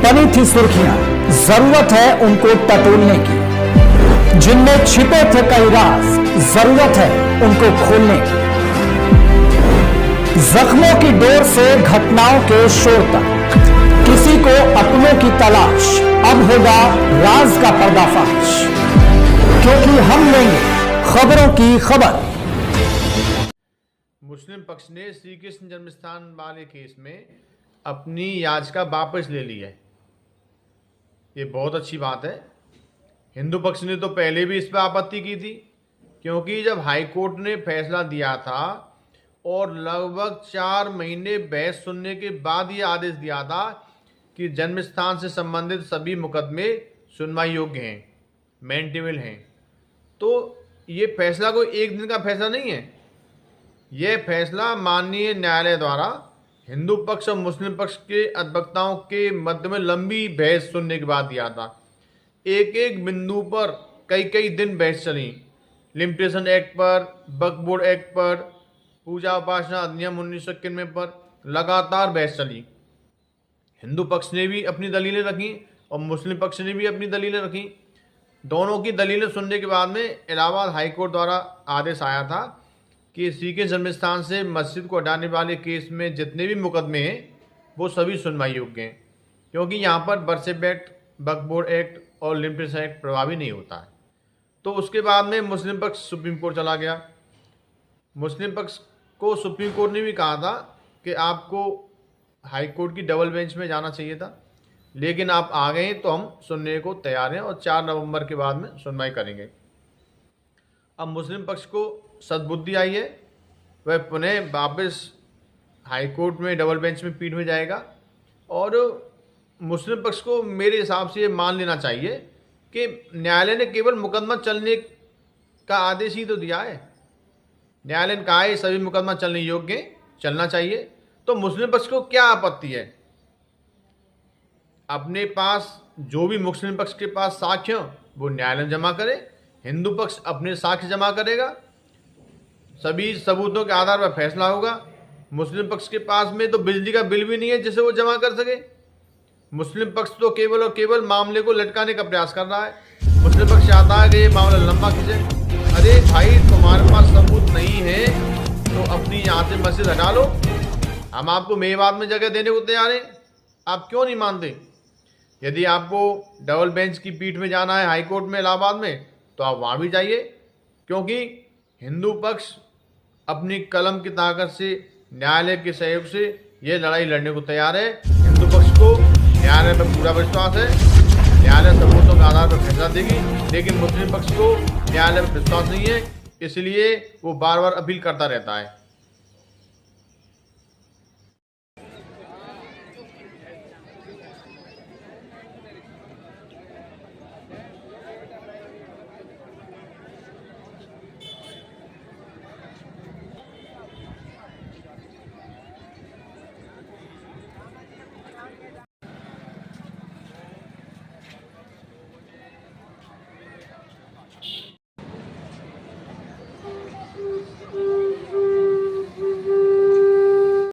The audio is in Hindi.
बनी थी सुर्खियां, जरूरत है उनको टटोलने की। जिनमें छिपे थे कई राज, जरूरत है उनको खोलने की। जख्मों की डोर से घटनाओं के शोर तक, किसी को अपनों की तलाश, अब होगा राज का पर्दाफाश, क्योंकि हम लेंगे खबरों की खबर। मुस्लिम पक्ष ने श्री कृष्ण जन्मस्थान वाले केस में अपनी याचिका वापस ले ली है। ये बहुत अच्छी बात है। हिंदू पक्ष ने तो पहले भी इस पर आपत्ति की थी, क्योंकि जब हाई कोर्ट ने फैसला दिया था और लगभग 4 महीने बहस सुनने के बाद ये आदेश दिया था कि जन्मस्थान से संबंधित सभी मुकदमे सुनवाई योग्य हैं, मेंटेबल हैं, तो ये फैसला कोई एक दिन का फैसला नहीं है। यह फैसला माननीय न्यायालय द्वारा हिंदू पक्ष और मुस्लिम पक्ष के अधिवक्ताओं के मध्य में लंबी बहस सुनने के बाद दिया था। एक एक बिंदु पर कई कई दिन बहस चली। लिमिटेशन एक्ट पर, वक्फ बोर्ड एक्ट पर, पूजा उपासना अधिनियम 1991 पर लगातार बहस चली। हिंदू पक्ष ने भी अपनी दलीलें रखी और मुस्लिम पक्ष ने भी अपनी दलीलें रखी। दोनों की दलीलें सुनने के बाद में इलाहाबाद हाई कोर्ट द्वारा आदेश आया था कि श्री कृष्ण जन्मस्थान से मस्जिद को हटाने वाले केस में जितने भी मुकदमे हैं वो सभी सुनवाई योग्य हैं, क्योंकि यहाँ पर वर्शिप एक्ट, वक्फ बोर्ड एक्ट और लिमिटेशन एक्ट प्रभावी नहीं होता है। तो उसके बाद में मुस्लिम पक्ष सुप्रीम कोर्ट चला गया। मुस्लिम पक्ष को सुप्रीम कोर्ट ने भी कहा था कि आपको हाई कोर्ट की डबल बेंच में जाना चाहिए था, लेकिन आप आ गए हैं तो हम सुनने को तैयार हैं और 4 नवंबर के बाद में सुनवाई करेंगे। अब मुस्लिम पक्ष को सद्बुद्धि आई है, वह पुनः वापस हाई कोर्ट में डबल बेंच में पीठ में जाएगा और मुस्लिम पक्ष को मेरे हिसाब से ये मान लेना चाहिए कि न्यायालय ने केवल मुकदमा चलने का आदेश ही तो दिया है। न्यायालय ने कहा है सभी मुकदमा चलने योग्य, चलना चाहिए, तो मुस्लिम पक्ष को क्या आपत्ति है? अपने पास जो भी मुस्लिम पक्ष के पास साक्ष्य हो वो न्यायालय में जमा करे, हिंदू पक्ष अपने साक्ष्य जमा करेगा, सभी सबूतों के आधार पर फैसला होगा। मुस्लिम पक्ष के पास में तो बिजली का बिल भी नहीं है जिसे वो जमा कर सके। मुस्लिम पक्ष तो केवल और केवल मामले को लटकाने का प्रयास कर रहा है। मुस्लिम पक्ष चाहता है कि ये मामला लंबा खींचे। अरे भाई, तुम्हारे पास सबूत नहीं है तो अपनी यहाँ से मस्जिद हटा लो, हम आपको मेवात में जगह देने को तैयार हैं। आप क्यों नहीं मानते? यदि आपको डबल बेंच की पीठ में जाना है हाई कोर्ट में इलाहाबाद में, तो आप वहाँ भी जाइए, क्योंकि हिंदू पक्ष अपनी कलम की ताकत से, न्यायालय के सहयोग से ये लड़ाई लड़ने को तैयार है। हिंदू पक्ष को न्यायालय पर पूरा विश्वास है, न्यायालय सबूतों के आधार पर फैसला देगी, लेकिन मुस्लिम पक्ष को न्यायालय पर विश्वास नहीं है, इसलिए वो बार बार अपील करता रहता है।